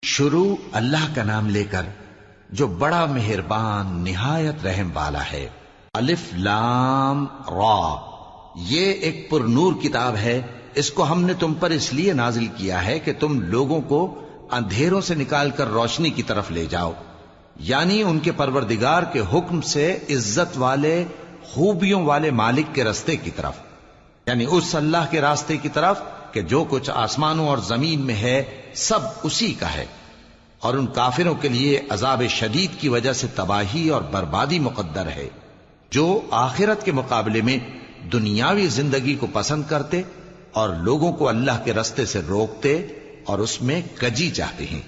شروع اللہ کا نام لے کر جو بڑا مہربان نہایت رحم والا ہے۔ الف لام را، یہ ایک پر نور کتاب ہے، اس کو ہم نے تم پر اس لیے نازل کیا ہے کہ تم لوگوں کو اندھیروں سے نکال کر روشنی کی طرف لے جاؤ، یعنی ان کے پروردگار کے حکم سے عزت والے خوبیوں والے مالک کے راستے کی طرف، یعنی اس اللہ کے راستے کی طرف کہ جو کچھ آسمانوں اور زمین میں ہے سب اسی کا ہے۔ اور ان کافروں کے لیے عذاب شدید کی وجہ سے تباہی اور بربادی مقدر ہے، جو آخرت کے مقابلے میں دنیاوی زندگی کو پسند کرتے اور لوگوں کو اللہ کے راستے سے روکتے اور اس میں کجی چاہتے ہیں۔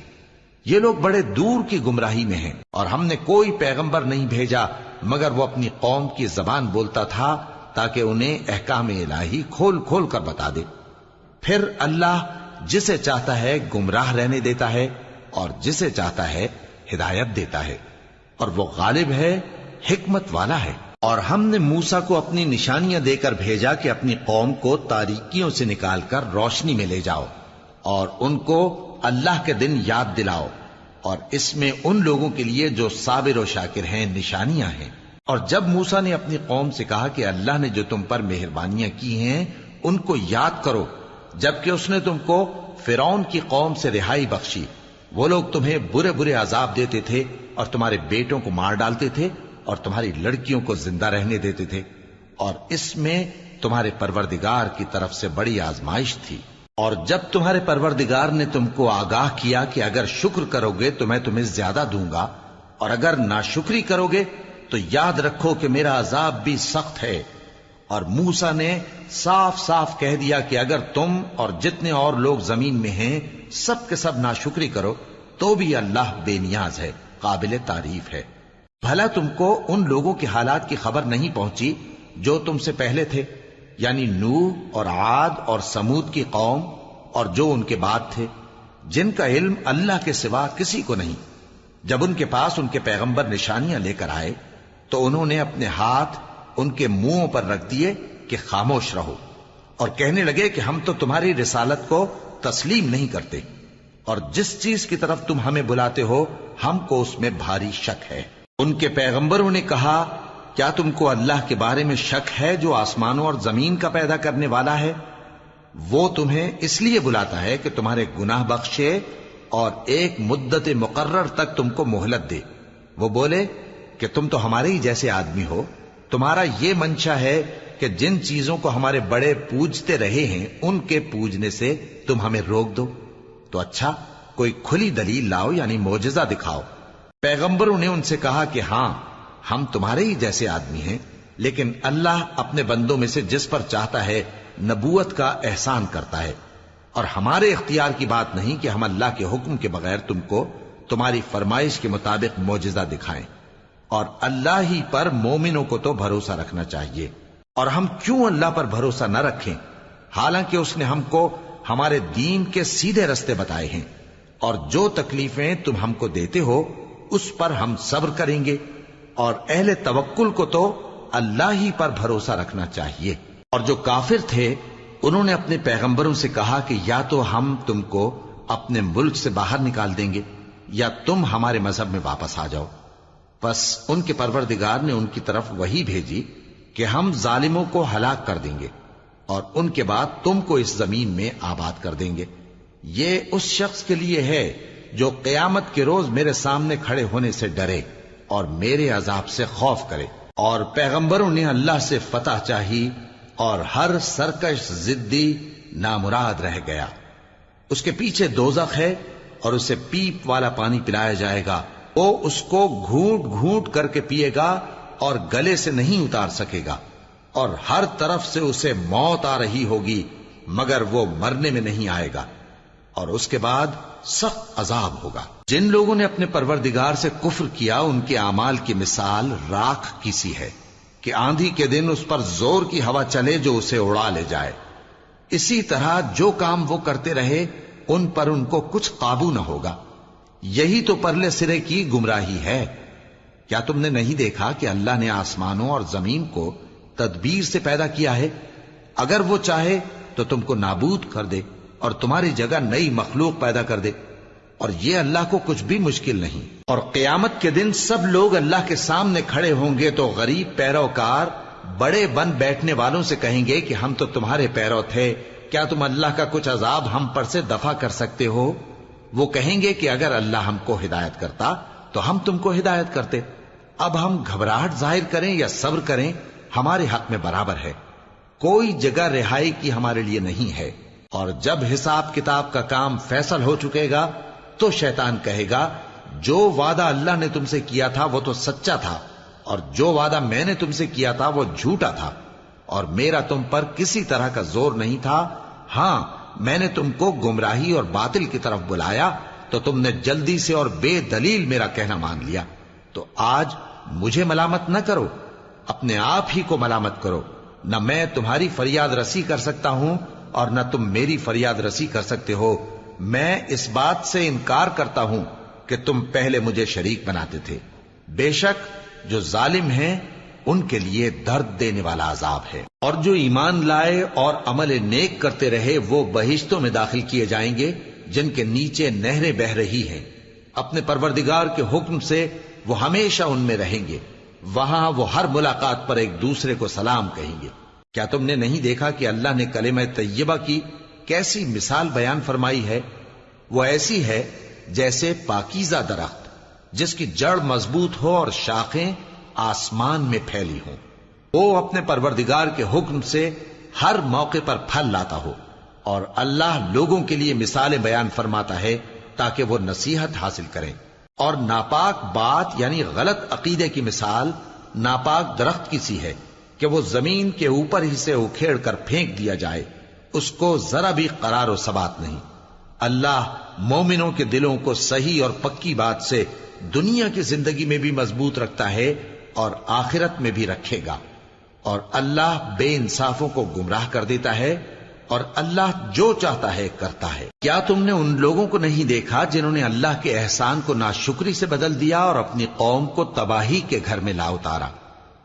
یہ لوگ بڑے دور کی گمراہی میں ہیں، اور ہم نے کوئی پیغمبر نہیں بھیجا مگر وہ اپنی قوم کی زبان بولتا تھا تاکہ انہیں احکام الہی کھول کھول کر بتا دے۔ پھر اللہ جسے چاہتا ہے گمراہ رہنے دیتا ہے اور جسے چاہتا ہے ہدایت دیتا ہے، اور وہ غالب ہے، حکمت والا ہے۔ اور ہم نے موسیٰ کو اپنی نشانیاں دے کر بھیجا کہ اپنی قوم کو تاریکیوں سے نکال کر روشنی میں لے جاؤ اور ان کو اللہ کے دن یاد دلاؤ، اور اس میں ان لوگوں کے لیے جو صابر و شاکر ہیں نشانیاں ہیں۔ اور جب موسیٰ نے اپنی قوم سے کہا کہ اللہ نے جو تم پر مہربانیاں کی ہیں ان کو یاد کرو، جبکہ اس نے تم کو فرعون کی قوم سے رہائی بخشی، وہ لوگ تمہیں برے برے عذاب دیتے تھے اور تمہارے بیٹوں کو مار ڈالتے تھے اور تمہاری لڑکیوں کو زندہ رہنے دیتے تھے، اور اس میں تمہارے پروردگار کی طرف سے بڑی آزمائش تھی۔ اور جب تمہارے پروردگار نے تم کو آگاہ کیا کہ اگر شکر کرو گے تو میں تمہیں زیادہ دوں گا، اور اگر ناشکری کرو گے تو یاد رکھو کہ میرا عذاب بھی سخت ہے۔ اور موسیٰ نے صاف صاف کہہ دیا کہ اگر تم اور جتنے اور لوگ زمین میں ہیں سب کے سب ناشکری کرو تو بھی اللہ بے نیاز ہے، قابل تعریف ہے۔ بھلا تم کو ان لوگوں کے حالات کی خبر نہیں پہنچی جو تم سے پہلے تھے، یعنی نوح اور عاد اور سمود کی قوم اور جو ان کے بعد تھے، جن کا علم اللہ کے سوا کسی کو نہیں۔ جب ان کے پاس ان کے پیغمبر نشانیاں لے کر آئے تو انہوں نے اپنے ہاتھ ان کے منہوں پر رکھ دیے کہ خاموش رہو، اور کہنے لگے کہ ہم تو تمہاری رسالت کو تسلیم نہیں کرتے، اور جس چیز کی طرف تم ہمیں بلاتے ہو ہم کو اس میں بھاری شک ہے۔ ان کے پیغمبروں نے کہا، کیا تم کو اللہ کے بارے میں شک ہے جو آسمانوں اور زمین کا پیدا کرنے والا ہے؟ وہ تمہیں اس لیے بلاتا ہے کہ تمہارے گناہ بخشے اور ایک مدت مقرر تک تم کو مہلت دے۔ وہ بولے کہ تم تو ہمارے ہی جیسے آدمی ہو، تمہارا یہ منشا ہے کہ جن چیزوں کو ہمارے بڑے پوجتے رہے ہیں ان کے پوجنے سے تم ہمیں روک دو، تو اچھا کوئی کھلی دلیل لاؤ، یعنی معجزہ دکھاؤ۔ پیغمبروں نے ان سے کہا کہ ہاں ہم تمہارے ہی جیسے آدمی ہیں، لیکن اللہ اپنے بندوں میں سے جس پر چاہتا ہے نبوت کا احسان کرتا ہے، اور ہمارے اختیار کی بات نہیں کہ ہم اللہ کے حکم کے بغیر تم کو تمہاری فرمائش کے مطابق معجزہ دکھائیں، اور اللہ ہی پر مومنوں کو تو بھروسہ رکھنا چاہیے۔ اور ہم کیوں اللہ پر بھروسہ نہ رکھیں حالانکہ اس نے ہم کو ہمارے دین کے سیدھے رستے بتائے ہیں، اور جو تکلیفیں تم ہم کو دیتے ہو اس پر ہم صبر کریں گے، اور اہل توکل کو تو اللہ ہی پر بھروسہ رکھنا چاہیے۔ اور جو کافر تھے انہوں نے اپنے پیغمبروں سے کہا کہ یا تو ہم تم کو اپنے ملک سے باہر نکال دیں گے یا تم ہمارے مذہب میں واپس آ جاؤ۔ پس ان کے پروردگار نے ان کی طرف وحی بھیجی کہ ہم ظالموں کو ہلاک کر دیں گے اور ان کے بعد تم کو اس زمین میں آباد کر دیں گے۔ یہ اس شخص کے لیے ہے جو قیامت کے روز میرے سامنے کھڑے ہونے سے ڈرے اور میرے عذاب سے خوف کرے۔ اور پیغمبروں نے اللہ سے فتح چاہی اور ہر سرکش ضدی نامراد رہ گیا۔ اس کے پیچھے دوزخ ہے اور اسے پیپ والا پانی پلایا جائے گا، وہ اس کو گھونٹ گھونٹ کر کے پیے گا اور گلے سے نہیں اتار سکے گا، اور ہر طرف سے اسے موت آ رہی ہوگی مگر وہ مرنے میں نہیں آئے گا، اور اس کے بعد سخت عذاب ہوگا۔ جن لوگوں نے اپنے پروردگار سے کفر کیا ان کے اعمال کی مثال راکھ کی سی ہے کہ آندھی کے دن اس پر زور کی ہوا چلے جو اسے اڑا لے جائے۔ اسی طرح جو کام وہ کرتے رہے ان پر ان کو کچھ قابو نہ ہوگا۔ یہی تو پرلے سرے کی گمراہی ہے۔ کیا تم نے نہیں دیکھا کہ اللہ نے آسمانوں اور زمین کو تدبیر سے پیدا کیا ہے؟ اگر وہ چاہے تو تم کو نابود کر دے اور تمہاری جگہ نئی مخلوق پیدا کر دے۔ اور یہ اللہ کو کچھ بھی مشکل نہیں۔ اور قیامت کے دن سب لوگ اللہ کے سامنے کھڑے ہوں گے تو غریب پیروکار بڑے بن بیٹھنے والوں سے کہیں گے کہ ہم تو تمہارے پیرو تھے، کیا تم اللہ کا کچھ عذاب ہم پر سے دفع کر سکتے ہو؟ وہ کہیں گے کہ اگر اللہ ہم کو ہدایت کرتا تو ہم تم کو ہدایت کرتے۔ اب ہم گھبراہٹ ظاہر کریں یا صبر کریں ہمارے حق میں برابر ہے، کوئی جگہ رہائی کی ہمارے لیے نہیں ہے۔ اور جب حساب کتاب کا کام فیصل ہو چکے گا تو شیطان کہے گا جو وعدہ اللہ نے تم سے کیا تھا وہ تو سچا تھا، اور جو وعدہ میں نے تم سے کیا تھا وہ جھوٹا تھا، اور میرا تم پر کسی طرح کا زور نہیں تھا۔ ہاں، میں نے تم کو گمراہی اور باطل کی طرف بلایا تو تم نے جلدی سے اور بے دلیل میرا کہنا مان لیا، تو آج مجھے ملامت نہ کرو، اپنے آپ ہی کو ملامت کرو۔ نہ میں تمہاری فریاد رسی کر سکتا ہوں اور نہ تم میری فریاد رسی کر سکتے ہو۔ میں اس بات سے انکار کرتا ہوں کہ تم پہلے مجھے شریک بناتے تھے۔ بے شک جو ظالم ہیں ان کے لیے درد دینے والا عذاب ہے۔ اور جو ایمان لائے اور عمل نیک کرتے رہے وہ بہشتوں میں داخل کیے جائیں گے جن کے نیچے نہریں بہہ رہی ہیں، اپنے پروردگار کے حکم سے وہ ہمیشہ ان میں رہیں گے، وہاں وہ ہر ملاقات پر ایک دوسرے کو سلام کہیں گے۔ کیا تم نے نہیں دیکھا کہ اللہ نے کلمہ طیبہ کی کیسی مثال بیان فرمائی ہے؟ وہ ایسی ہے جیسے پاکیزہ درخت جس کی جڑ مضبوط ہو اور شاخیں آسمان میں پھیلی ہوں، وہ اپنے پروردگار کے حکم سے ہر موقع پر پھل لاتا ہو۔ اور اللہ لوگوں کے لیے مثالیں بیان فرماتا ہے تاکہ وہ نصیحت حاصل کریں۔ اور ناپاک بات یعنی غلط عقیدے کی مثال ناپاک درخت کی سی ہے کہ وہ زمین کے اوپر ہی سے اکھیڑ کر پھینک دیا جائے، اس کو ذرا بھی قرار و ثبات نہیں۔ اللہ مومنوں کے دلوں کو صحیح اور پکی بات سے دنیا کی زندگی میں بھی مضبوط رکھتا ہے اور آخرت میں بھی رکھے گا۔ اور اللہ بے انصافوں کو گمراہ کر دیتا ہے، اور اللہ جو چاہتا ہے کرتا ہے۔ کیا تم نے ان لوگوں کو نہیں دیکھا جنہوں نے اللہ کے احسان کو ناشکری سے بدل دیا اور اپنی قوم کو تباہی کے گھر میں لا اتارا،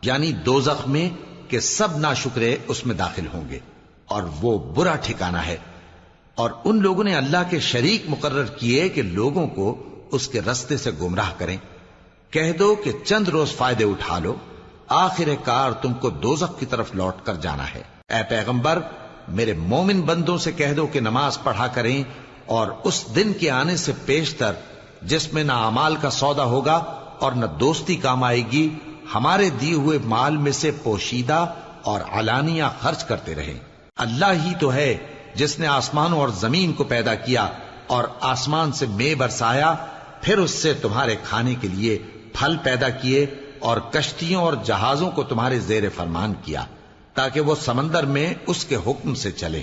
یعنی دوزخ میں، کہ سب ناشکرے اس میں داخل ہوں گے اور وہ برا ٹھکانہ ہے۔ اور ان لوگوں نے اللہ کے شریک مقرر کیے کہ لوگوں کو اس کے رستے سے گمراہ کریں۔ کہہ دو کہ چند روز فائدے اٹھا لو، آخر کار تم کو دوزخ کی طرف لوٹ کر جانا ہے۔ اے پیغمبر، میرے مومن بندوں سے کہہ دو کہ نماز پڑھا کریں، اور اس دن کے آنے سے پیشتر جس میں نہ اعمال کا سودا ہوگا اور نہ دوستی کام آئے گی، ہمارے دیے ہوئے مال میں سے پوشیدہ اور علانیہ خرچ کرتے رہیں۔ اللہ ہی تو ہے جس نے آسمانوں اور زمین کو پیدا کیا اور آسمان سے مے برسایا، پھر اس سے تمہارے کھانے کے لیے پھل پیدا کیے اور کشتیوں اور جہازوں کو تمہارے زیر فرمان کیا تاکہ وہ سمندر میں اس کے حکم سے چلیں،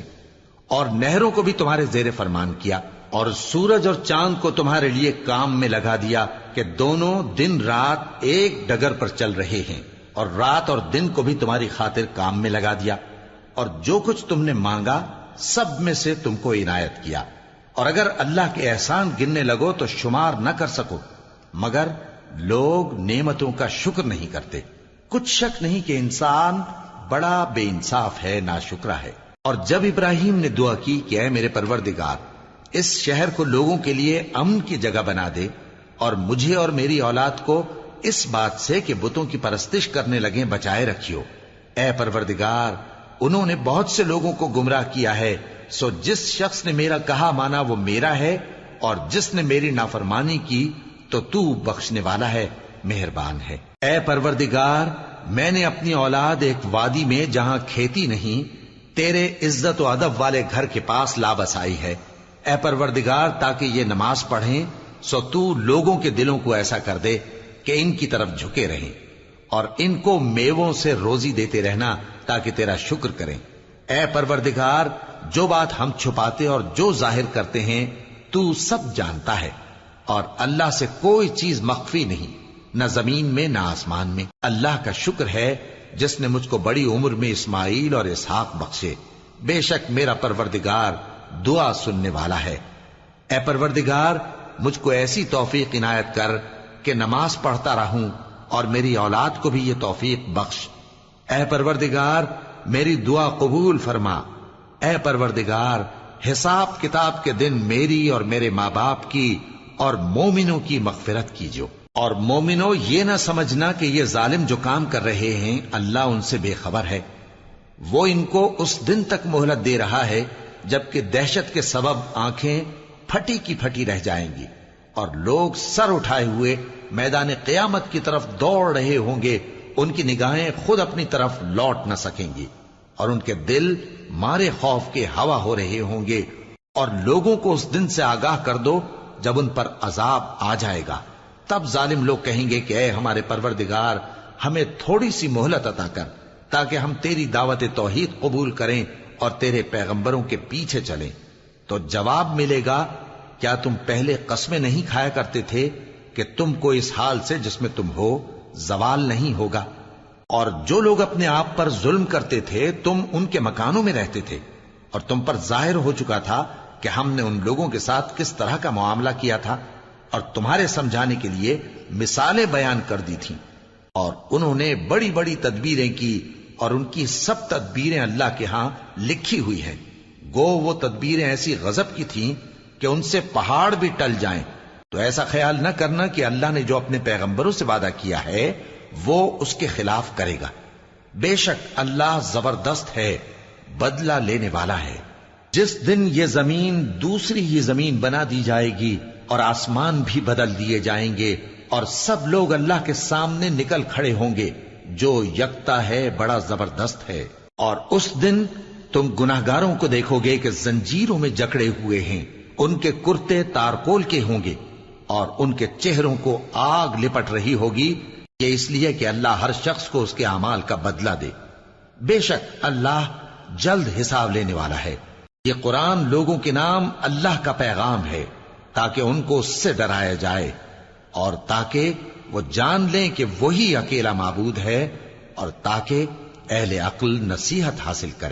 اور نہروں کو بھی تمہارے زیر فرمان کیا، اور سورج اور چاند کو تمہارے لیے کام میں لگا دیا کہ دونوں دن رات ایک ڈگر پر چل رہے ہیں، اور رات اور دن کو بھی تمہاری خاطر کام میں لگا دیا، اور جو کچھ تم نے مانگا سب میں سے تم کو عنایت کیا۔ اور اگر اللہ کے احسان گننے لگو تو شمار نہ کر سکو، مگر لوگ نعمتوں کا شکر نہیں کرتے۔ کچھ شک نہیں کہ انسان بڑا بے انصاف ہے، ناشکرا ہے۔ اور جب ابراہیم نے دعا کی کہ اے میرے پروردگار، اس شہر کو لوگوں کے لیے امن کی جگہ بنا دے، اور مجھے اور میری اولاد کو اس بات سے کہ بتوں کی پرستش کرنے لگیں بچائے رکھیو۔ اے پروردگار، انہوں نے بہت سے لوگوں کو گمراہ کیا ہے، سو جس شخص نے میرا کہا مانا وہ میرا ہے، اور جس نے میری نافرمانی کی تو تو بخشنے والا ہے، مہربان ہے۔ اے پروردگار، میں نے اپنی اولاد ایک وادی میں جہاں کھیتی نہیں، تیرے عزت و ادب والے گھر کے پاس لا بسائی ہے۔ اے پروردگار، تاکہ یہ نماز پڑھیں، سو تو لوگوں کے دلوں کو ایسا کر دے کہ ان کی طرف جھکے رہیں، اور ان کو میووں سے روزی دیتے رہنا تاکہ تیرا شکر کریں۔ اے پروردگار، جو بات ہم چھپاتے اور جو ظاہر کرتے ہیں تو سب جانتا ہے، اور اللہ سے کوئی چیز مخفی نہیں، نہ زمین میں نہ آسمان میں۔ اللہ کا شکر ہے جس نے مجھ کو بڑی عمر میں اسماعیل اور اسحاق بخشے، بے شک میرا پروردگار دعا سننے والا ہے۔ اے پروردگار، مجھ کو ایسی توفیق عنایت کر کہ نماز پڑھتا رہوں، اور میری اولاد کو بھی یہ توفیق بخش۔ اے پروردگار، میری دعا قبول فرما۔ اے پروردگار، حساب کتاب کے دن میری اور میرے ماں باپ کی اور مومنوں کی مغفرت کیجو۔ اور مومنوں یہ نہ سمجھنا کہ یہ ظالم جو کام کر رہے ہیں اللہ ان سے بے خبر ہے، وہ ان کو اس دن تک مہلت دے رہا ہے جبکہ دہشت کے سبب آنکھیں پھٹی کی پھٹی رہ جائیں گی اور لوگ سر اٹھائے ہوئے میدان قیامت کی طرف دوڑ رہے ہوں گے، ان کی نگاہیں خود اپنی طرف لوٹ نہ سکیں گی اور ان کے دل مارے خوف کے ہوا ہو رہے ہوں گے۔ اور لوگوں کو اس دن سے آگاہ کر دو جب ان پر عذاب آ جائے گا، تب ظالم لوگ کہیں گے کہ اے ہمارے پروردگار، ہمیں تھوڑی سی مہلت عطا کر تاکہ ہم تیری دعوت توحید قبول کریں اور تیرے پیغمبروں کے پیچھے چلیں۔ تو جواب ملے گا، کیا تم پہلے قسمیں نہیں کھایا کرتے تھے کہ تم کو اس حال سے جس میں تم ہو زوال نہیں ہوگا؟ اور جو لوگ اپنے آپ پر ظلم کرتے تھے تم ان کے مکانوں میں رہتے تھے، اور تم پر ظاہر ہو چکا تھا کہ ہم نے ان لوگوں کے ساتھ کس طرح کا معاملہ کیا تھا، اور تمہارے سمجھانے کے لیے مثالیں بیان کر دی تھیں۔ اور انہوں نے بڑی بڑی تدبیریں کی، اور ان کی سب تدبیریں اللہ کے ہاں لکھی ہوئی ہیں۔ گو وہ تدبیریں ایسی غضب کی تھیں کہ ان سے پہاڑ بھی ٹل جائیں۔ تو ایسا خیال نہ کرنا کہ اللہ نے جو اپنے پیغمبروں سے وعدہ کیا ہے وہ اس کے خلاف کرے گا۔ بے شک اللہ زبردست ہے، بدلہ لینے والا ہے۔ جس دن یہ زمین دوسری ہی زمین بنا دی جائے گی اور آسمان بھی بدل دیے جائیں گے اور سب لوگ اللہ کے سامنے نکل کھڑے ہوں گے، جو یکتا ہے بڑا زبردست ہے۔ اور اس دن تم گناہگاروں کو دیکھو گے کہ زنجیروں میں جکڑے ہوئے ہیں، ان کے کرتے تارکول کے ہوں گے اور ان کے چہروں کو آگ لپٹ رہی ہوگی، یہ اس لیے کہ اللہ ہر شخص کو اس کے اعمال کا بدلہ دے۔ بے شک اللہ جلد حساب لینے والا ہے۔ یہ قرآن لوگوں کے نام اللہ کا پیغام ہے تاکہ ان کو اس سے ڈرایا جائے اور تاکہ وہ جان لیں کہ وہی اکیلا معبود ہے، اور تاکہ اہل عقل نصیحت حاصل کریں۔